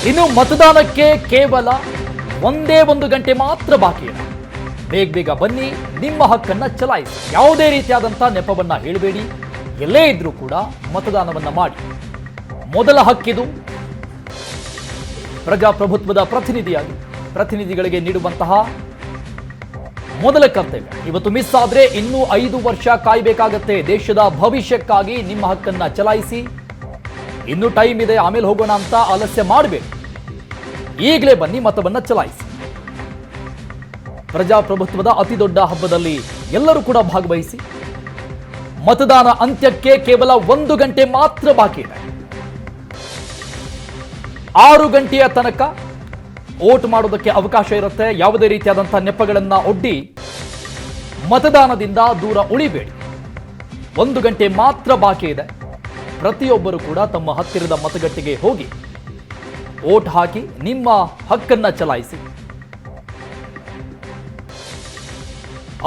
ಇನ್ನು ಮತದಾನಕ್ಕೆ ಕೇವಲ ಒಂದೇ ಒಂದು ಗಂಟೆ ಮಾತ್ರ ಬಾಕಿ ಇದೆ. ಬೇಗ ಬನ್ನಿ, ನಿಮ್ಮ ಹಕ್ಕನ್ನ ಚಲಾಯಿಸಿ. ಯಾವುದೇ ರೀತಿಯಾದಂಥ ನೆಪವನ್ನ ಹೇಳಬೇಡಿ. ಎಲ್ಲೇ ಇದ್ರೂ ಕೂಡ ಮತದಾನವನ್ನ ಮಾಡಿ. ಮೊದಲ ಹಕ್ಕಿದು. ಪ್ರಜಾಪ್ರಭುತ್ವದ ಪ್ರತಿನಿಧಿಗಳಿಗೆ ನೀಡುವಂತಹ ಮೊದಲ ಕರ್ತವ್ಯ. ಇವತ್ತು ಮಿಸ್ ಆದ್ರೆ ಇನ್ನೂ 5 ವರ್ಷ ಕಾಯಬೇಕಾಗತ್ತೆ. ದೇಶದ ಭವಿಷ್ಯಕ್ಕಾಗಿ ನಿಮ್ಮ ಹಕ್ಕನ್ನ ಚಲಾಯಿಸಿ. ಇನ್ನೂ ಟೈಮ್ ಇದೆ, ಆಮೇಲೆ ಹೋಗೋಣ ಅಂತ ಆಲಸ್ಯ ಮಾಡಬೇಡಿ. ಈಗಲೇ ಬನ್ನಿ, ಮತವನ್ನ ಚಲಾಯಿಸಿ. ಪ್ರಜಾಪ್ರಭುತ್ವದ ಅತಿ ದೊಡ್ಡ ಹಬ್ಬದಲ್ಲಿ ಎಲ್ಲರೂ ಕೂಡ ಭಾಗವಹಿಸಿ. ಮತದಾನ ಅಂತ್ಯಕ್ಕೆ ಕೇವಲ 1 ಗಂಟೆ ಮಾತ್ರ ಬಾಕಿ ಇದೆ. 6 ಗಂಟೆಯ ತನಕ ವೋಟ್ ಮಾಡೋದಕ್ಕೆ ಅವಕಾಶ ಇರುತ್ತೆ. ಯಾವುದೇ ರೀತಿಯಾದಂತಹ ನೆಪಗಳನ್ನ ಒಡ್ಡಿ ಮತದಾನದಿಂದ ದೂರ ಉಳಿಬೇಡಿ. 1 ಗಂಟೆ ಮಾತ್ರ ಬಾಕಿ ಇದೆ. ಪ್ರತಿಯೊಬ್ಬರು ಕೂಡ ತಮ್ಮ ಹತ್ತಿರದ ಮತಗಟ್ಟೆಗೆ ಹೋಗಿ ವೋಟ್ ಹಾಕಿ ನಿಮ್ಮ ಹಕ್ಕನ್ನ ಚಲಾಯಿಸಿ.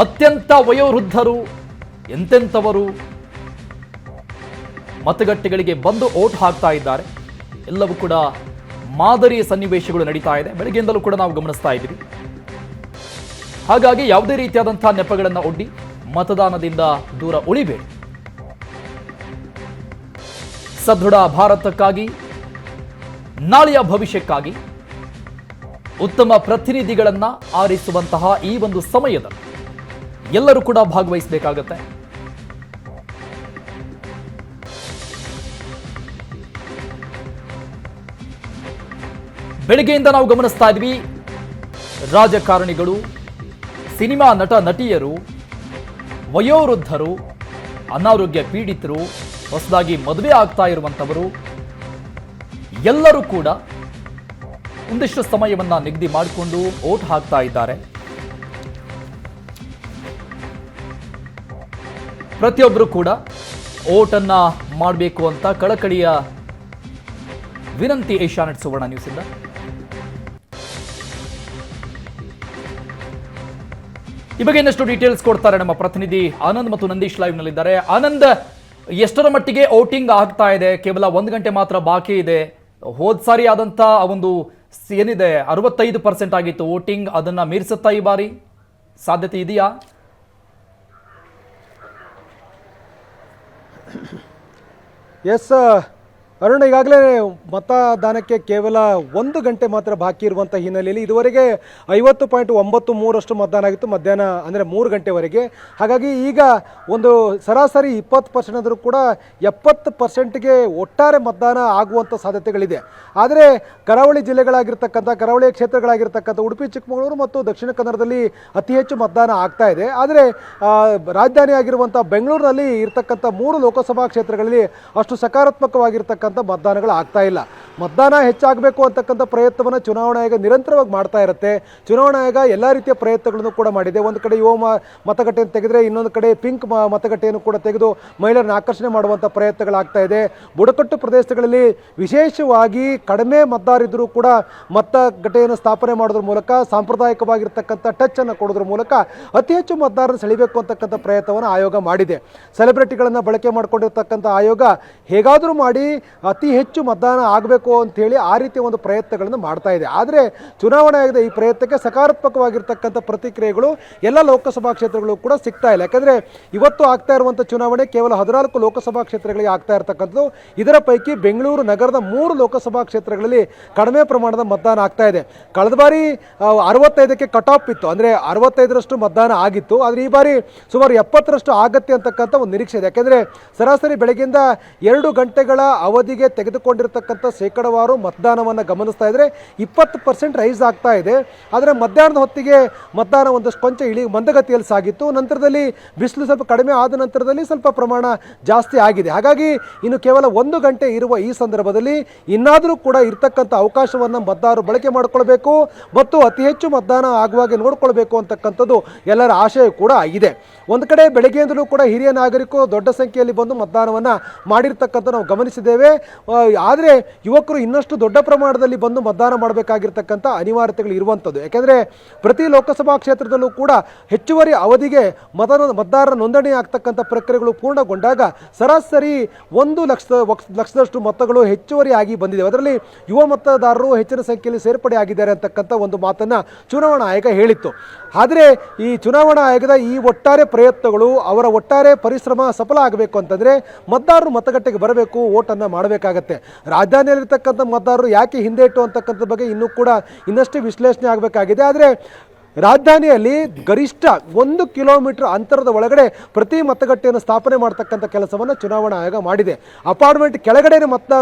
ಅತ್ಯಂತ ವಯೋವೃದ್ಧರು, ಎಂತೆಂಥವರು ಮತಗಟ್ಟೆಗಳಿಗೆ ಬಂದು ವೋಟ್ ಹಾಕ್ತಾ ಇದ್ದಾರೆ. ಎಲ್ಲವೂ ಕೂಡ ಮಾದರಿಯ ಸನ್ನಿವೇಶಗಳು ನಡೀತಾ ಇದೆ. ಬೆಳಗ್ಗೆಯಿಂದಲೂ ಕೂಡ ನಾವು ಗಮನಿಸ್ತಾ ಇದ್ದೀವಿ. ಹಾಗಾಗಿ ಯಾವುದೇ ರೀತಿಯಾದಂತಹ ನೆಪಗಳನ್ನು ಒಡ್ಡಿ ಮತದಾನದಿಂದ ದೂರ ಉಳಿಬೇಡಿ. ಸದೃಢ ಭಾರತಕ್ಕಾಗಿ, ನಾಳೆಯ ಭವಿಷ್ಯಕ್ಕಾಗಿ ಉತ್ತಮ ಪ್ರತಿನಿಧಿಗಳನ್ನ ಆರಿಸುವಂತಹ ಈ ಒಂದು ಸಮಯದಲ್ಲಿ ಎಲ್ಲರೂ ಕೂಡ ಭಾಗವಹಿಸಬೇಕಾಗತ್ತೆ. ಬೆಳಗ್ಗೆಯಿಂದ ನಾವು ಗಮನಿಸ್ತಾ ಇದ್ವಿ, ರಾಜಕಾರಣಿಗಳು, ಸಿನಿಮಾ ನಟ ನಟಿಯರು, ವಯೋವೃದ್ಧರು, ಅನಾರೋಗ್ಯ ಪೀಡಿತರು, ಹೊಸದಾಗಿ ಮದುವೆ ಆಗ್ತಾ ಇರುವಂಥವರು ಎಲ್ಲರೂ ಕೂಡ ಒಂದಿಷ್ಟು ಸಮಯವನ್ನ ನಿಗದಿ ಮಾಡಿಕೊಂಡು ವೋಟ್ ಹಾಕ್ತಾ ಇದ್ದಾರೆ. ಪ್ರತಿಯೊಬ್ಬರು ಕೂಡ ವೋಟನ್ನ ಮಾಡಬೇಕು ಅಂತ ಕಳಕಳಿಯ ವಿನಂತಿ ಏಷ್ಯಾನೆಟ್ ಸುವರ್ಣ ನ್ಯೂಸ್ ಇಂದ. ಈ ಬಗ್ಗೆ ಇನ್ನಷ್ಟು ಡೀಟೇಲ್ಸ್ ಕೊಡ್ತಾರೆ ನಮ್ಮ ಪ್ರತಿನಿಧಿ ಆನಂದ್ ಮತ್ತು ನಂದೀಶ್ ಲೈವ್ ನಲ್ಲಿದ್ದಾರೆ. ಆನಂದ್, ಎಷ್ಟರ ಮಟ್ಟಿಗೆ ವೋಟಿಂಗ್ ಆಗ್ತಾ ಇದೆ? ಕೇವಲ 1 ಗಂಟೆ ಮಾತ್ರ ಬಾಕಿ ಇದೆ. ಹೋದ್ ಸಾರಿ ಆದಂತ ಒಂದು ಏನಿದೆ 65% ಆಗಿತ್ತು ವೋಟಿಂಗ್, ಅದನ್ನ ಮೀರಿಸುತ್ತಾ ಈ ಬಾರಿ ಸಾಧ್ಯತೆ ಇದೆಯಾ? ಎಸ್ ಅರುಣ್, ಈಗಾಗಲೇ ಮತದಾನಕ್ಕೆ ಕೇವಲ 1 ಗಂಟೆ ಮಾತ್ರ ಬಾಕಿ ಇರುವಂಥ ಹಿನ್ನೆಲೆಯಲ್ಲಿ ಇದುವರೆಗೆ 50.93% ಮತದಾನ ಆಗಿತ್ತು ಮಧ್ಯಾಹ್ನ, ಅಂದರೆ 3 ಗಂಟೆವರೆಗೆ. ಹಾಗಾಗಿ ಈಗ ಒಂದು ಸರಾಸರಿ 20% ಆದರೂ ಕೂಡ 70%ಗೆ ಒಟ್ಟಾರೆ ಮತದಾನ ಆಗುವಂಥ ಸಾಧ್ಯತೆಗಳಿದೆ. ಆದರೆ ಕರಾವಳಿ ಜಿಲ್ಲೆಗಳಾಗಿರ್ತಕ್ಕಂಥ, ಕರಾವಳಿ ಕ್ಷೇತ್ರಗಳಾಗಿರ್ತಕ್ಕಂಥ ಉಡುಪಿ, ಚಿಕ್ಕಮಗಳೂರು ಮತ್ತು ದಕ್ಷಿಣ ಕನ್ನಡದಲ್ಲಿ ಅತಿ ಹೆಚ್ಚು ಮತದಾನ ಆಗ್ತಾ ಇದೆ. ಆದರೆ ರಾಜಧಾನಿ ಆಗಿರುವಂಥ ಬೆಂಗಳೂರಿನಲ್ಲಿ ಇರ್ತಕ್ಕಂಥ 3 ಲೋಕಸಭಾ ಕ್ಷೇತ್ರಗಳಲ್ಲಿ ಅಷ್ಟು ಸಕಾರಾತ್ಮಕವಾಗಿರ್ತಕ್ಕಂಥ ಮತದಾನಗಳು ಆಗ್ತಾ ಇಲ್ಲ. ಮತದಾನ ಹೆಚ್ಚಾಗಬೇಕು ಅಂತಕ್ಕಂಥ ಪ್ರಯತ್ನವನ್ನು ಚುನಾವಣಾ ಆಯೋಗ ನಿರಂತರವಾಗಿ ಮಾಡ್ತಾ ಇರುತ್ತೆ. ಚುನಾವಣಾ ಆಯೋಗ ಎಲ್ಲ ರೀತಿಯ ಪ್ರಯತ್ನಗಳನ್ನು ಕೂಡ ಮಾಡಿದೆ. ಒಂದು ಕಡೆ ಯುವ ಮತಗಟ್ಟೆಯನ್ನು ತೆಗೆದರೆ, ಇನ್ನೊಂದು ಕಡೆ ಪಿಂಕ್ ಮತಗಟ್ಟೆಯನ್ನು ಕೂಡ ತೆಗೆದು ಮಹಿಳೆಯರನ್ನು ಆಕರ್ಷಣೆ ಮಾಡುವಂಥ ಪ್ರಯತ್ನಗಳಾಗ್ತಾ ಇದೆ. ಬುಡಕಟ್ಟು ಪ್ರದೇಶಗಳಲ್ಲಿ ವಿಶೇಷವಾಗಿ ಕಡಿಮೆ ಮತದಾರರಿದ್ದರೂ ಕೂಡ ಮತಗಟ್ಟೆಯನ್ನು ಸ್ಥಾಪನೆ ಮಾಡೋದ್ರ ಮೂಲಕ, ಸಾಂಪ್ರದಾಯಿಕವಾಗಿರ್ತಕ್ಕಂಥ ಟಚ್ ಅನ್ನು ಕೊಡೋದ್ರ ಮೂಲಕ ಅತಿ ಹೆಚ್ಚು ಮತದಾರರನ್ನು ಸೆಳೆಯಬೇಕು ಅಂತಕ್ಕಂಥ ಪ್ರಯತ್ನವನ್ನು ಆಯೋಗ ಮಾಡಿದೆ. ಸೆಲೆಬ್ರಿಟಿಗಳನ್ನು ಬಳಕೆ ಮಾಡಿಕೊಂಡಿರ್ತಕ್ಕಂಥ ಆಯೋಗ ಹೇಗಾದರೂ ಮಾಡಿ ಅತಿ ಹೆಚ್ಚು ಮತದಾನ ಆಗಬೇಕು ಅಂಥೇಳಿ ಆ ರೀತಿಯ ಒಂದು ಪ್ರಯತ್ನಗಳನ್ನು ಮಾಡ್ತಾ ಇದೆ. ಆದರೆ ಚುನಾವಣಾ ಆಯೋಗದ ಈ ಪ್ರಯತ್ನಕ್ಕೆ ಸಕಾರಾತ್ಮಕವಾಗಿರ್ತಕ್ಕಂಥ ಪ್ರತಿಕ್ರಿಯೆಗಳು ಎಲ್ಲ ಲೋಕಸಭಾ ಕ್ಷೇತ್ರಗಳು ಕೂಡ ಸಿಗ್ತಾ ಇಲ್ಲ. ಯಾಕಂದರೆ ಇವತ್ತು ಆಗ್ತಾ ಇರುವಂಥ ಚುನಾವಣೆ ಕೇವಲ 14 ಲೋಕಸಭಾ ಕ್ಷೇತ್ರಗಳಿಗೆ ಆಗ್ತಾ ಇರತಕ್ಕಂಥದ್ದು. ಇದರ ಪೈಕಿ ಬೆಂಗಳೂರು ನಗರದ 3 ಲೋಕಸಭಾ ಕ್ಷೇತ್ರಗಳಲ್ಲಿ ಕಡಿಮೆ ಪ್ರಮಾಣದ ಮತದಾನ ಆಗ್ತಾ ಇದೆ. ಕಳೆದ ಬಾರಿ 65ಕ್ಕೆ ಕಟ್ ಆಫ್ ಇತ್ತು, ಅಂದರೆ 65ರಷ್ಟು ಮತದಾನ ಆಗಿತ್ತು. ಆದರೆ ಈ ಬಾರಿ ಸುಮಾರು 70ರಷ್ಟು ಆಗತ್ತೆ ಅಂತಕ್ಕಂಥ ಒಂದು ನಿರೀಕ್ಷೆ ಇದೆ. ಯಾಕೆಂದರೆ ಸರಾಸರಿ ಬೆಳಗ್ಗೆಯಿಂದ 2 ಗಂಟೆಗಳ ಅವಧಿಗೆ ತೆಗೆದುಕೊಂಡಿರ್ತಕ್ಕಂಥ ಶೇಕಡವಾರು ಮತದಾನವನ್ನು ಗಮನಿಸ್ತಾ ಇದ್ದರೆ 20% ರೈಸ್ ಆಗ್ತಾ ಇದೆ. ಆದರೆ ಮಧ್ಯಾಹ್ನದ ಹೊತ್ತಿಗೆ ಮತದಾನ ಒಂದಷ್ಟು ಕೊಂಚ ಮಂದಗತಿಯಲ್ಲಿ ಸಾಗಿತ್ತು. ನಂತರದಲ್ಲಿ ಬಿಸಿಲು ಸ್ವಲ್ಪ ಕಡಿಮೆ ಆದ ನಂತರದಲ್ಲಿ ಸ್ವಲ್ಪ ಪ್ರಮಾಣ ಜಾಸ್ತಿ ಆಗಿದೆ. ಹಾಗಾಗಿ ಇನ್ನು ಕೇವಲ 1 ಗಂಟೆ ಇರುವ ಈ ಸಂದರ್ಭದಲ್ಲಿ ಇನ್ನಾದರೂ ಕೂಡ ಇರ್ತಕ್ಕಂಥ ಅವಕಾಶವನ್ನು ಮತದಾರರು ಬಳಕೆ ಮಾಡಿಕೊಳ್ಬೇಕು ಮತ್ತು ಅತಿ ಹೆಚ್ಚು ಮತದಾನ ಆಗುವಾಗೆ ನೋಡಿಕೊಳ್ಬೇಕು ಅಂತಕ್ಕಂಥದ್ದು ಎಲ್ಲರ ಆಶಯ ಕೂಡ ಇದೆ. ಒಂದು ಕಡೆ ಬೆಳಗ್ಗೆಯಿಂದಲೂ ಕೂಡ ಹಿರಿಯ ನಾಗರಿಕರು ದೊಡ್ಡ ಸಂಖ್ಯೆಯಲ್ಲಿ ಬಂದು ಮತದಾನವನ್ನು ಮಾಡಿರ್ತಕ್ಕಂಥ ನಾವು ಗಮನಿಸಿದ್ದೇವೆ. ಆದರೆ ಯುವಕರು ಇನ್ನಷ್ಟು ದೊಡ್ಡ ಪ್ರಮಾಣದಲ್ಲಿ ಬಂದು ಮತದಾನ ಮಾಡಬೇಕಾಗಿರ್ತಕ್ಕಂಥ ಅನಿವಾರ್ಯತೆಗಳು ಇರುವಂಥದ್ದು. ಯಾಕೆಂದರೆ ಪ್ರತಿ ಲೋಕಸಭಾ ಕ್ಷೇತ್ರದಲ್ಲೂ ಕೂಡ ಹೆಚ್ಚುವರಿ ಅವಧಿಗೆ ಮತದಾರರ ನೋಂದಣಿ ಆಗ್ತಕ್ಕಂಥ ಪ್ರಕ್ರಿಯೆಗಳು ಪೂರ್ಣಗೊಂಡಾಗ ಸರಾಸರಿ 1 ಲಕ್ಷದಷ್ಟು ಮತಗಳು ಹೆಚ್ಚುವರಿಯಾಗಿ ಬಂದಿದೆ. ಅದರಲ್ಲಿ ಯುವ ಮತದಾರರು ಹೆಚ್ಚಿನ ಸಂಖ್ಯೆಯಲ್ಲಿ ಸೇರ್ಪಡೆ ಆಗಿದ್ದಾರೆ ಅಂತಕ್ಕಂಥ ಒಂದು ಮಾತನ್ನು ಚುನಾವಣಾ ಆಯೋಗ ಹೇಳಿತ್ತು. ಆದರೆ ಈ ಚುನಾವಣಾ ಆಯೋಗದ ಈ ಒಟ್ಟಾರೆ ಪ್ರಯತ್ನಗಳು, ಅವರ ಒಟ್ಟಾರೆ ಪರಿಶ್ರಮ ಸಫಲ ಆಗಬೇಕು ಅಂತಂದರೆ ಮತದಾರರು ಮತಗಟ್ಟೆಗೆ ಬರಬೇಕು, ಓಟನ್ನು ಮಾಡಬೇಕಾಗತ್ತೆ. ರಾಜಧಾನಿಯಲ್ಲಿರ್ತಕ್ಕಂಥ ಮತದಾರರು ಯಾಕೆ ಹಿಂದೆ ಇಟ್ಟು ಅಂತಕ್ಕಂಥ ಬಗ್ಗೆ ಇನ್ನೂ ಕೂಡ ಇನ್ನಷ್ಟೇ ವಿಶ್ಲೇಷಣೆ ಆಗಬೇಕಾಗಿದೆ. ಆದರೆ ರಾಜಧಾನಿಯಲ್ಲಿ ಗರಿಷ್ಠ 1 ಕಿಲೋಮೀಟರ್ ಅಂತರದ ಒಳಗಡೆ ಪ್ರತಿ ಮತಗಟ್ಟೆಯನ್ನು ಸ್ಥಾಪನೆ ಮಾಡ್ತಕ್ಕಂಥ ಕೆಲಸವನ್ನು ಚುನಾವಣಾ ಆಯೋಗ ಮಾಡಿದೆ. ಅಪಾರ್ಟ್ಮೆಂಟ್ ಕೆಳಗಡೆ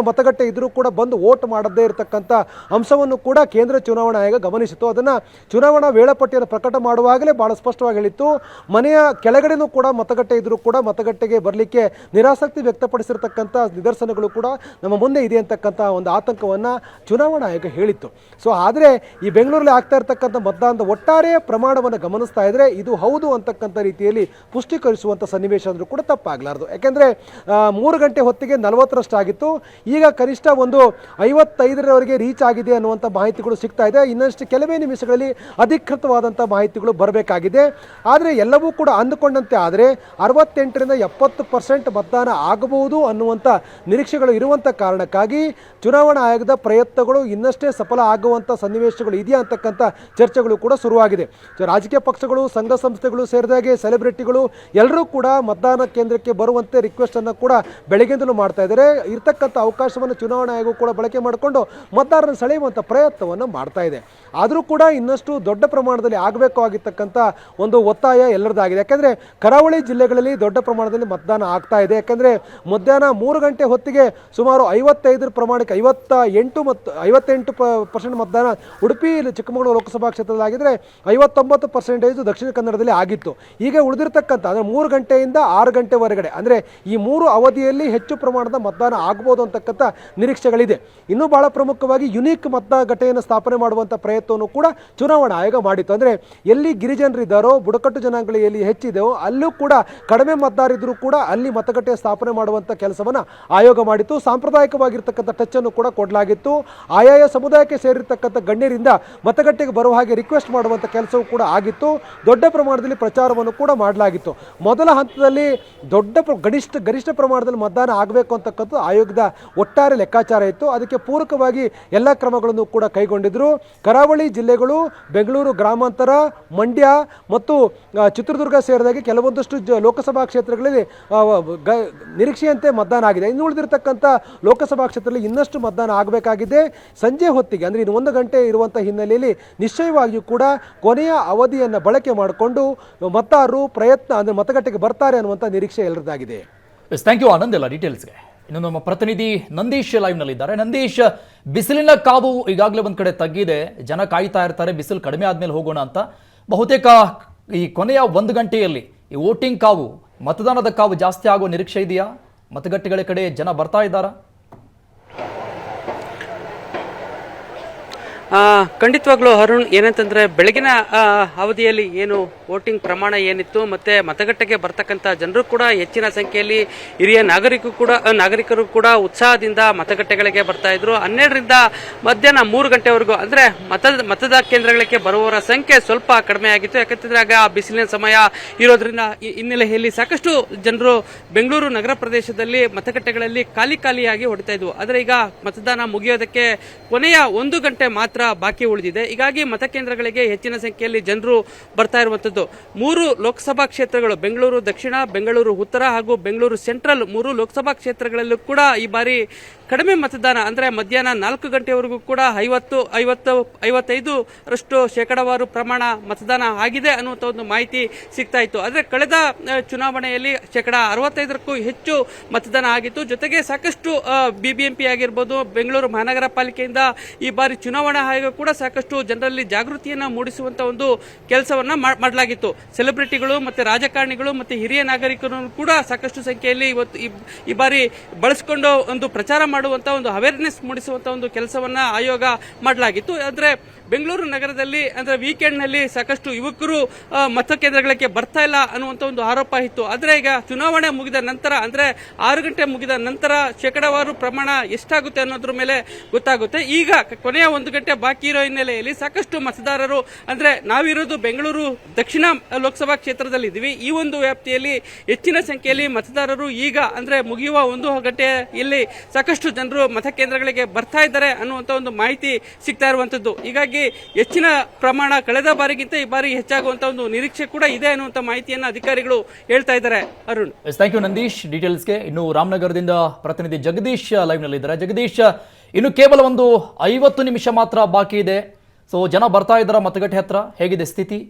ಮತಗಟ್ಟೆ ಇದ್ರೂ ಕೂಡ ಬಂದು ವೋಟ್ ಮಾಡದೇ ಇರತಕ್ಕಂಥ ಅಂಶವನ್ನು ಕೂಡ ಕೇಂದ್ರ ಚುನಾವಣಾ ಆಯೋಗ ಗಮನಿಸಿತು. ಅದನ್ನು ಚುನಾವಣಾ ವೇಳಾಪಟ್ಟಿಯನ್ನು ಪ್ರಕಟ ಮಾಡುವಾಗಲೇ ಭಾಳ ಸ್ಪಷ್ಟವಾಗಿ ಹೇಳಿತ್ತು. ಮನೆಯ ಕೆಳಗಡೆನೂ ಕೂಡ ಮತಗಟ್ಟೆ ಇದ್ರೂ ಕೂಡ ಮತಗಟ್ಟೆಗೆ ಬರಲಿಕ್ಕೆ ನಿರಾಸಕ್ತಿ ವ್ಯಕ್ತಪಡಿಸಿರ್ತಕ್ಕಂಥ ನಿದರ್ಶನಗಳು ಕೂಡ ನಮ್ಮ ಮುಂದೆ ಇದೆ ಅಂತಕ್ಕಂಥ ಒಂದು ಆತಂಕವನ್ನು ಚುನಾವಣಾ ಆಯೋಗ ಹೇಳಿತ್ತು. ಆದರೆ ಈ ಬೆಂಗಳೂರಲ್ಲಿ ಆಗ್ತಾ ಇರ್ತಕ್ಕಂಥ ಮತದಾನದ ಒಟ್ಟಾರೆ ಪ್ರಮಾಣವನ್ನು ಗಮನಿಸ್ತಾ ಇದ್ರೆ ಇದು ಹೌದು ಅಂತಕ್ಕಂಥ ರೀತಿಯಲ್ಲಿ ಪುಷ್ಟೀಕರಿಸುವಂಥ ಸನ್ನಿವೇಶ ಅಂದರೂ ಕೂಡ ತಪ್ಪಾಗಲಾರದು. ಯಾಕೆಂದರೆ 3 ಗಂಟೆ ಹೊತ್ತಿಗೆ 40ರಷ್ಟಾಗಿತ್ತು. ಈಗ ಕನಿಷ್ಠ ಒಂದು 55ರವರೆಗೆ ರೀಚ್ ಆಗಿದೆ ಅನ್ನುವಂಥ ಮಾಹಿತಿಗಳು ಸಿಗ್ತಾ ಇದೆ. ಇನ್ನಷ್ಟು ಕೆಲವೇ ನಿಮಿಷಗಳಲ್ಲಿ ಅಧಿಕೃತವಾದಂಥ ಮಾಹಿತಿಗಳು ಬರಬೇಕಾಗಿದೆ. ಆದರೆ ಎಲ್ಲವೂ ಕೂಡ ಅಂದುಕೊಂಡಂತೆ ಆದರೆ 68ರಿಂದ 70% ಮತದಾನ ಆಗಬಹುದು ಅನ್ನುವಂಥ ನಿರೀಕ್ಷೆಗಳು ಇರುವಂಥ ಕಾರಣಕ್ಕಾಗಿ ಚುನಾವಣಾ ಆಯೋಗದ ಪ್ರಯತ್ನಗಳು ಇನ್ನಷ್ಟೇ ಸಫಲ ಆಗುವಂಥ ಸನ್ನಿವೇಶಗಳು ಇದೆಯಾ ಅಂತಕ್ಕಂಥ ಚರ್ಚೆಗಳು ಕೂಡ ಶುರುವಾಗಿದೆ. ರಾಜಕೀಯ ಪಕ್ಷಗಳು, ಸಂಘ ಸಂಸ್ಥೆಗಳು ಸೇರಿದಾಗೆ ಸೆಲೆಬ್ರಿಟಿಗಳು ಎಲ್ಲರೂ ಕೂಡ ಮತದಾನ ಕೇಂದ್ರಕ್ಕೆ ಬರುವಂತೆ ರಿಕ್ವೆಸ್ಟ್ ಅನ್ನು ಕೂಡ ಬೆಳಗ್ಗೆಯಿಂದಲೂ ಮಾಡ್ತಾ ಇದ್ದಾರೆ. ಇರ್ತಕ್ಕಂಥ ಅವಕಾಶವನ್ನು ಚುನಾವಣಾ ಆಯೋಗ ಕೂಡ ಬಳಕೆ ಮಾಡಿಕೊಂಡು ಮತದಾರರನ್ನು ಸೆಳೆಯುವಂಥ ಪ್ರಯತ್ನವನ್ನು ಮಾಡ್ತಾ ಇದೆ. ಆದರೂ ಕೂಡ ಇನ್ನಷ್ಟು ದೊಡ್ಡ ಪ್ರಮಾಣದಲ್ಲಿ ಆಗಬೇಕು ಆಗಿರ್ತಕ್ಕಂಥ ಒಂದು ಒತ್ತಾಯ ಎಲ್ಲರದಾಗಿದೆ. ಯಾಕೆಂದರೆ ಕರಾವಳಿ ಜಿಲ್ಲೆಗಳಲ್ಲಿ ದೊಡ್ಡ ಪ್ರಮಾಣದಲ್ಲಿ ಮತದಾನ ಆಗ್ತಾ ಇದೆ. ಯಾಕೆಂದರೆ ಮಧ್ಯಾಹ್ನ 3 ಗಂಟೆ ಹೊತ್ತಿಗೆ ಸುಮಾರು 55 ಪ್ರಮಾಣಕ್ಕೆ 58% ಮತದಾನ ಉಡುಪಿ ಚಿಕ್ಕಮಗಳೂರು ಲೋಕಸಭಾ ಕ್ಷೇತ್ರದಲ್ಲಾಗಿದ್ದರೆ 59% ದಕ್ಷಿಣ ಕನ್ನಡದಲ್ಲಿ ಆಗಿತ್ತು. ಈಗ ಉಳಿದಿರ್ತಕ್ಕಂಥ ಅಂದರೆ 3 ಗಂಟೆಯಿಂದ 6 ಗಂಟೆವರೆಗಡೆ ಅಂದರೆ ಈ 3 ಅವಧಿಯಲ್ಲಿ ಹೆಚ್ಚು ಪ್ರಮಾಣದ ಮತದಾನ ಆಗ್ಬೋದು ಅಂತಕ್ಕಂಥ ನಿರೀಕ್ಷೆಗಳಿದೆ. ಇನ್ನೂ ಬಹಳ ಪ್ರಮುಖವಾಗಿ ಯುನೀಕ್ ಮತಗಟ್ಟೆಯನ್ನು ಸ್ಥಾಪನೆ ಮಾಡುವಂಥ ಪ್ರಯತ್ನವನ್ನು ಕೂಡ ಚುನಾವಣಾ ಆಯೋಗ ಮಾಡಿತ್ತು. ಅಂದರೆ ಎಲ್ಲಿ ಗಿರಿಜನರಿದ್ದಾರೋ, ಬುಡಕಟ್ಟು ಜನಾಂಗಗಳು ಎಲ್ಲಿ ಹೆಚ್ಚಿದೆಯೋ ಅಲ್ಲೂ ಕೂಡ ಕಡಿಮೆ ಮತದಾರಿದ್ರೂ ಕೂಡ ಅಲ್ಲಿ ಮತಗಟ್ಟೆ ಸ್ಥಾಪನೆ ಮಾಡುವಂಥ ಕೆಲಸವನ್ನು ಆಯೋಗ ಮಾಡಿತ್ತು. ಸಾಂಪ್ರದಾಯಿಕವಾಗಿರ್ತಕ್ಕಂಥ ಟಚ್ಚನ್ನು ಕೂಡ ಕೊಡಲಾಗಿತ್ತು. ಆಯಾಯ ಸಮುದಾಯಕ್ಕೆ ಸೇರಿರ್ತಕ್ಕಂಥ ಗಣ್ಯರಿಂದ ಮತಗಟ್ಟೆಗೆ ಬರುವ ಹಾಗೆ ರಿಕ್ವೆಸ್ಟ್ ಮಾಡುವಂಥ ಕೆಲಸವೂ ಕೂಡ ಆಗಿತ್ತು. ದೊಡ್ಡ ಪ್ರಮಾಣದಲ್ಲಿ ಪ್ರಚಾರವನ್ನು ಕೂಡ ಮಾಡಲಾಗಿತ್ತು. ಮೊದಲ ಹಂತದಲ್ಲಿ ಗರಿಷ್ಠ ಪ್ರಮಾಣದಲ್ಲಿ ಮತದಾನ ಆಗಬೇಕು ಅಂತಕ್ಕಂಥದ್ದು ಆಯೋಗದ ಒಟ್ಟಾರೆ ಲೆಕ್ಕಾಚಾರ ಇತ್ತು. ಅದಕ್ಕೆ ಪೂರಕವಾಗಿ ಎಲ್ಲ ಕ್ರಮಗಳನ್ನು ಕೂಡ ಕೈಗೊಂಡಿದ್ದರು. ಕರಾವಳಿ ಜಿಲ್ಲೆಗಳು, ಬೆಂಗಳೂರು ಗ್ರಾಮಾಂತರ, ಮಂಡ್ಯ ಮತ್ತು ಚಿತ್ರದುರ್ಗ ಸೇರಿದಾಗೆ ಕೆಲವೊಂದಷ್ಟು ಲೋಕಸಭಾ ಕ್ಷೇತ್ರಗಳಲ್ಲಿ ನಿರೀಕ್ಷೆಯಂತೆ ಮತದಾನ ಆಗಿದೆ. ಇನ್ನು ಉಳಿದಿರತಕ್ಕಂಥ ಲೋಕಸಭಾ ಕ್ಷೇತ್ರದಲ್ಲಿ ಇನ್ನಷ್ಟು ಮತದಾನ ಆಗಬೇಕಾಗಿದೆ. ಸಂಜೆ ಹೊತ್ತಿಗೆ ಅಂದರೆ ಇನ್ನು 1 ಗಂಟೆ ಇರುವಂಥ ಹಿನ್ನೆಲೆಯಲ್ಲಿ ನಿಶ್ಚಯವಾಗಿಯೂ ಕೂಡ ಕೊನೆಯ ಅವಧಿಯನ್ನು ಬಳಕೆ ಮಾಡಿಕೊಂಡು ಮತದಾರರು ಅಂದರೆ ಮತಗಟ್ಟೆಗೆ ಬರ್ತಾರೆ ಅನ್ನುವಂಥ ನಿರೀಕ್ಷೆ ಎಲ್ಲರದಾಗಿದೆ. ಥ್ಯಾಂಕ್ ಯು ಆನಂದ್ ಎಲ್ಲ ಡೀಟೇಲ್ಸ್ಗೆ. ಇನ್ನು ನಮ್ಮ ಪ್ರತಿನಿಧಿ ನಂದೀಶ್ ಲೈವ್ನಲ್ಲಿದ್ದಾರೆ. ನಂದೀಶ್, ಬಿಸಿಲಿನ ಕಾವು ಈಗಾಗಲೇ ಒಂದು ಕಡೆ ತಗ್ಗಿದೆ, ಜನ ಕಾಯ್ತಾ ಇರ್ತಾರೆ ಬಿಸಿಲು ಕಡಿಮೆ ಆದಮೇಲೆ ಹೋಗೋಣ ಅಂತ. ಬಹುತೇಕ ಈ ಕೊನೆಯ 1 ಗಂಟೆಯಲ್ಲಿ ಈ ವೋಟಿಂಗ್ ಕಾವು, ಮತದಾನದ ಕಾವು ಜಾಸ್ತಿ ಆಗೋ ನಿರೀಕ್ಷೆ ಇದೆಯಾ? ಮತಗಟ್ಟೆಗಳ ಕಡೆ ಜನ ಬರ್ತಾ ಇದ್ದಾರಾ? ಖಂಡಿತವಾಗ್ಲೂ ಅರುಣ್, ಏನಂತಂದರೆ ಬೆಳಗಿನ ಅವಧಿಯಲ್ಲಿ ಏನು ವೋಟಿಂಗ್ ಪ್ರಮಾಣ ಏನಿತ್ತು ಮತ್ತು ಮತಗಟ್ಟೆಗೆ ಬರ್ತಕ್ಕಂಥ ಜನರು ಕೂಡ ಹೆಚ್ಚಿನ ಸಂಖ್ಯೆಯಲ್ಲಿ ಹಿರಿಯ ನಾಗರಿಕರು ಕೂಡ ಉತ್ಸಾಹದಿಂದ ಮತಗಟ್ಟೆಗಳಿಗೆ ಬರ್ತಾ ಇದ್ರು. 12ರಿಂದ ಮಧ್ಯಾಹ್ನ 3 ಗಂಟೆವರೆಗೂ ಅಂದರೆ ಮತದ ಕೇಂದ್ರಗಳಿಗೆ ಬರುವವರ ಸಂಖ್ಯೆ ಸ್ವಲ್ಪ ಕಡಿಮೆ ಆಗಿತ್ತು. ಯಾಕಂತಂದ್ರೆ ಆಗ ಬಿಸಿಲಿನ ಸಮಯ ಇರೋದ್ರಿಂದ ಹಿನ್ನೆಲೆಯಲ್ಲಿ ಸಾಕಷ್ಟು ಜನರು ಬೆಂಗಳೂರು ನಗರ ಪ್ರದೇಶದಲ್ಲಿ ಮತಗಟ್ಟೆಗಳಲ್ಲಿ ಖಾಲಿಯಾಗಿ ಹೊಡಿತಾ ಇದ್ವು. ಆದರೆ ಈಗ ಮತದಾನ ಮುಗಿಯೋದಕ್ಕೆ ಕೊನೆಯ 1 ಗಂಟೆ ಮಾತ್ರ ಬಾಕಿ ಉಳಿದಿದೆ. ಹೀಗಾಗಿ ಮತಕೇಂದ್ರಗಳಿಗೆ ಹೆಚ್ಚಿನ ಸಂಖ್ಯೆಯಲ್ಲಿ ಜನರು ಬರ್ತಾ ಇರುವಂತದ್ದು. 3 ಲೋಕಸಭಾ ಕ್ಷೇತ್ರಗಳು, ಬೆಂಗಳೂರು ದಕ್ಷಿಣ, ಬೆಂಗಳೂರು ಉತ್ತರ ಹಾಗೂ ಬೆಂಗಳೂರು ಸೆಂಟ್ರಲ್ 3 ಲೋಕಸಭಾ ಕ್ಷೇತ್ರಗಳಲ್ಲೂ ಕೂಡ ಈ ಬಾರಿ ಕಡಿಮೆ ಮತದಾನ ಅಂದರೆ ಮಧ್ಯಾಹ್ನ 4 ಗಂಟೆವರೆಗೂ ಕೂಡ 55% ಶೇಕಡಾವಾರು ಪ್ರಮಾಣ ಮತದಾನ ಆಗಿದೆ ಅನ್ನುವಂಥ ಒಂದು ಮಾಹಿತಿ ಸಿಗ್ತಾ ಇತ್ತು. ಆದರೆ ಕಳೆದ ಚುನಾವಣೆಯಲ್ಲಿ 65%ಕ್ಕೂ ಹೆಚ್ಚು ಮತದಾನ ಆಗಿತ್ತು. ಜೊತೆಗೆ ಸಾಕಷ್ಟು BBMP ಆಗಿರ್ಬೋದು, ಬೆಂಗಳೂರು ಮಹಾನಗರ ಪಾಲಿಕೆಯಿಂದ ಈ ಬಾರಿ ಚುನಾವಣಾ ಆಯೋಗ ಕೂಡ ಸಾಕಷ್ಟು ಜನರಲ್ಲಿ ಜಾಗೃತಿಯನ್ನ ಮೂಡಿಸುವಂತ ಒಂದು ಕೆಲಸವನ್ನ ಮಾಡಲಾಗಿತ್ತು. ಸೆಲೆಬ್ರಿಟಿಗಳು ಮತ್ತೆ ರಾಜಕಾರಣಿಗಳು ಮತ್ತೆ ಹಿರಿಯ ನಾಗರಿಕರು ಕೂಡ ಸಾಕಷ್ಟು ಸಂಖ್ಯೆಯಲ್ಲಿ ಇವತ್ತು ಈ ಬಾರಿ ಬಳಸಿಕೊಂಡು ಒಂದು ಪ್ರಚಾರ ಮಾಡುವಂಥ ಒಂದು ಅವೇರ್ನೆಸ್ ಮೂಡಿಸುವಂಥ ಒಂದು ಕೆಲಸವನ್ನು ಆಯೋಗ ಮಾಡಲಾಗಿತ್ತು. ಅಂದರೆ ಬೆಂಗಳೂರು ನಗರದಲ್ಲಿ ಅಂದರೆ ವೀಕೆಂಡ್ನಲ್ಲಿ ಸಾಕಷ್ಟು ಯುವಕರು ಮತಕೇಂದ್ರಗಳಿಗೆ ಬರ್ತಾ ಇಲ್ಲ ಅನ್ನುವಂಥ ಒಂದು ಆರೋಪ ಇತ್ತು. ಆದರೆ ಈಗ ಚುನಾವಣೆ ಮುಗಿದ ನಂತರ ಅಂದರೆ 6 ಗಂಟೆ ಮುಗಿದ ನಂತರ ಶೇಕಡಾವಾರು ಪ್ರಮಾಣ ಎಷ್ಟಾಗುತ್ತೆ ಅನ್ನೋದ್ರ ಮೇಲೆ ಗೊತ್ತಾಗುತ್ತೆ. ಈಗ ಕೊನೆಯ 1 ಗಂಟೆ ಬಾಕಿ ಇರೋ ಹಿನ್ನೆಲೆಯಲ್ಲಿ ಸಾಕಷ್ಟು ಮತದಾರರು ಅಂದರೆ ನಾವಿರೋದು ಬೆಂಗಳೂರು ದಕ್ಷಿಣ ಲೋಕಸಭಾ ಕ್ಷೇತ್ರದಲ್ಲಿ ಇದ್ದೀವಿ. ಈ ಒಂದು ವ್ಯಾಪ್ತಿಯಲ್ಲಿ ಹೆಚ್ಚಿನ ಸಂಖ್ಯೆಯಲ್ಲಿ ಮತದಾರರು ಈಗ ಅಂದರೆ ಮುಗಿಯುವ 1 ಗಂಟೆಯಲ್ಲಿ ಸಾಕಷ್ಟು ಜನರು ಮತಕೇಂದ್ರಗಳಿಗೆ ಬರ್ತಾ ಇದ್ದಾರೆ ಅನ್ನುವಂಥ ಒಂದು ಮಾಹಿತಿ ಸಿಗ್ತಾ ಇರುವಂಥದ್ದು. ಹೀಗಾಗಿ ಹೆಚ್ಚಿನ ಪ್ರಮಾಣ ಕಳೆದ ಬಾರಿಗಿಂತ ಈ ಬಾರಿ ಹೆಚ್ಚಾಗುವಂತ ಒಂದು ನಿರೀಕ್ಷೆ ಕೂಡ ಇದೆ ಅನ್ನುವಂತ ಮಾಹಿತಿಯನ್ನು ಅಧಿಕಾರಿಗಳು ಹೇಳ್ತಾ ಇದ್ದಾರೆ. ಅರುಣ್, ಥ್ಯಾಂಕ್ ಯು ನಂದೀಶ್ ಡೀಟೇಲ್ಸ್ಗೆ. ಇನ್ನು ರಾಮನಗರದಿಂದ ಪ್ರತಿನಿಧಿ ಜಗದೀಶ್ ಲೈವ್ ನಲ್ಲಿ ಇದ್ದಾರೆ. ಜಗದೀಶ್, ಇನ್ನು ಕೇವಲ ಒಂದು 50 ನಿಮಿಷ ಮಾತ್ರ ಬಾಕಿ ಇದೆ. ಸೊ ಜನ ಬರ್ತಾ ಇದ್ದಾರಾ ಮತಗಟ್ಟೆ ಹತ್ರ? ಹೇಗಿದೆ ಸ್ಥಿತಿ?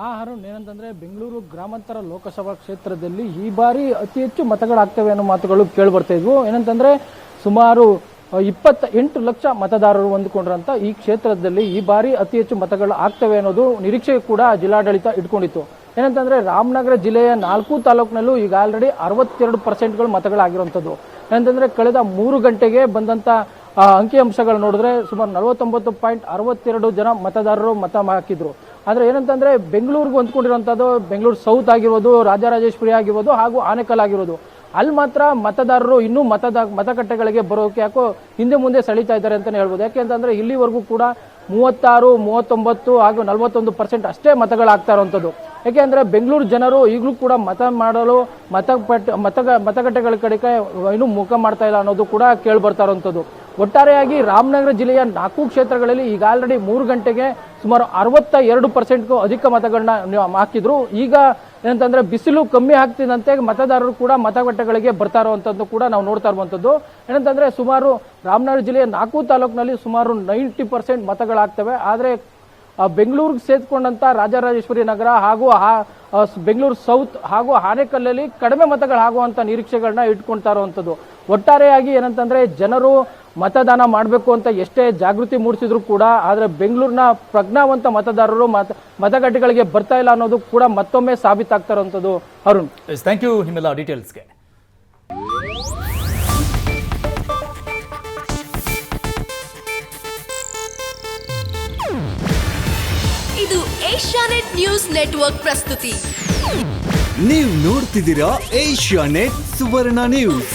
ಅರುಣ್, ಏನಂತಂದ್ರೆ ಬೆಂಗಳೂರು ಗ್ರಾಮಾಂತರ ಲೋಕಸಭಾ ಕ್ಷೇತ್ರದಲ್ಲಿ ಈ ಬಾರಿ ಅತಿ ಹೆಚ್ಚು ಮತಗಳಾಗ್ತವೆ ಅನ್ನೋ ಮಾತುಗಳು ಕೇಳಿ ಬರ್ತಾ ಇದ್ವು. ಏನಂತಂದ್ರೆ ಸುಮಾರು 28 ಲಕ್ಷ ಮತದಾರರು ಹೊಂದಿಕೊಂಡ್ರಂತ ಈ ಕ್ಷೇತ್ರದಲ್ಲಿ ಈ ಬಾರಿ ಅತಿ ಹೆಚ್ಚು ಮತಗಳು ಆಗ್ತವೆ ಅನ್ನೋದು ನಿರೀಕ್ಷೆ ಕೂಡ ಜಿಲ್ಲಾಡಳಿತ ಇಟ್ಕೊಂಡಿತ್ತು. ಏನಂತಂದ್ರೆ ರಾಮನಗರ ಜಿಲ್ಲೆಯ 4 ತಾಲೂಕಿನಲ್ಲೂ ಈಗ ಆಲ್ರೆಡಿ 62% ಮತಗಳಾಗಿರುವಂತದ್ದು. ಏನಂತಂದ್ರೆ ಕಳೆದ 3 ಗಂಟೆಗೆ ಬಂದಂತ ಅಂಕಿಅಂಶಗಳು ನೋಡಿದ್ರೆ ಸುಮಾರು 49.62 ಜನ ಮತದಾರರು ಮತ ಹಾಕಿದ್ರು. ಆದ್ರೆ ಏನಂತಂದ್ರೆ ಬೆಂಗಳೂರಿಗೆ ಹೊಂದ್ಕೊಂಡಿರುವಂತದ್ದು ಬೆಂಗಳೂರು ಸೌತ್ ಆಗಿರ್ಬೋದು, ರಾಜರಾಜೇಶ್ವರಿ ಆಗಿರ್ಬೋದು ಹಾಗೂ ಆನೇಕಲ್ ಆಗಿರೋದು. ಅಲ್ಲಿ ಮಾತ್ರ ಮತದಾರರು ಇನ್ನೂ ಮತಗಟ್ಟೆಗಳಿಗೆ ಬರೋಕೆ ಯಾಕೋ ಹಿಂದೆ ಮುಂದೆ ಸೆಳೀತಾ ಇದ್ದಾರೆ ಅಂತಾನೆ ಹೇಳ್ಬೋದು. ಯಾಕೆಂತಂದ್ರೆ ಇಲ್ಲಿವರೆಗೂ ಕೂಡ 36, 39 ಹಾಗೂ 41% ಅಷ್ಟೇ ಮತಗಳಾಗ್ತಾ ಇರುವಂತದ್ದು. ಯಾಕೆಂದ್ರೆ ಬೆಂಗಳೂರು ಜನರು ಈಗಲೂ ಕೂಡ ಮತ ಮಾಡಲು ಮತಗಟ್ಟೆಗಳ ಕಡೆಗೆ ಇನ್ನೂ ಮುಖ ಮಾಡ್ತಾ ಇಲ್ಲ ಅನ್ನೋದು ಕೂಡ ಕೇಳಿ ಬರ್ತಾ ಇರುವಂತದ್ದು. ಒಟ್ಟಾರೆಯಾಗಿ ರಾಮನಗರ ಜಿಲ್ಲೆಯ 4 ಕ್ಷೇತ್ರಗಳಲ್ಲಿ ಈಗ ಆಲ್ರೆಡಿ 3 ಗಂಟೆಗೆ ಸುಮಾರು 62% ಅಧಿಕ ಮತಗಳನ್ನ ಹಾಕಿದ್ರು. ಈಗ ಏನಂತಂದ್ರೆ ಬಿಸಿಲು ಕಮ್ಮಿ ಆಗ್ತಿದ್ದಂತೆ ಮತದಾರರು ಕೂಡ ಮತಗಟ್ಟೆಗಳಿಗೆ ಬರ್ತಾ ಇರುವಂತದ್ದು ಕೂಡ ನಾವು ನೋಡ್ತಾ ಇರುವಂತದ್ದು. ಏನಂತಂದ್ರೆ ಸುಮಾರು ರಾಮನಗರ ಜಿಲ್ಲೆಯ 4 ತಾಲೂಕಿನಲ್ಲಿ ಸುಮಾರು 90% ಮತಗಳಾಗ್ತವೆ. ಆದ್ರೆ ಬೆಂಗಳೂರಿಗೆ ಸೇರ್ಕೊಂಡಂತ ರಾಜರಾಜೇಶ್ವರಿ ನಗರ ಹಾಗೂ ಬೆಂಗಳೂರು ಸೌತ್ ಹಾಗೂ ಆನೇಕಲ್ಲಲ್ಲಿ ಕಡಿಮೆ ಮತಗಳಾಗುವಂತ ನಿರೀಕ್ಷೆಗಳನ್ನ ಇಟ್ಕೊಳ್ತಾ ಇರುವಂತದ್ದು. ಒಟ್ಟಾರೆಯಾಗಿ ಏನಂತಂದ್ರೆ ಜನರು ಮತದಾನ ಮಾಡಬೇಕು ಅಂತ ಎಷ್ಟೇ ಜಾಗೃತಿ ಮೂಡಿಸಿದ್ರು ಕೂಡ ಆದ್ರೆ ಬೆಂಗಳೂರಿನ ಪ್ರಜ್ಞಾವಂತ ಮತದಾರರು ಮತಗಟ್ಟೆಗಳಿಗೆ ಬರ್ತಾ ಇಲ್ಲ ಅನ್ನೋದು ಕೂಡ ಮತ್ತೊಮ್ಮೆ ಸಾಬೀತಾಗ್ತಾ ಇರುವಂತದ್ದು. ಅರುಣ್, ಥ್ಯಾಂಕ್ ಯು ನಿಮ್ಮೆಲ್ಲ ಡೀಟೇಲ್ಸ್ಗೆ. ಇದು ಏಷ್ಯಾನೆಟ್ ನ್ಯೂಸ್ ನೆಟ್ವರ್ಕ್ ಪ್ರಸ್ತುತಿ. ನೀವು ನೋಡ್ತಿದ್ದೀರಾ ಏಷ್ಯಾನೆಟ್ ಸುವರ್ಣ ನ್ಯೂಸ್.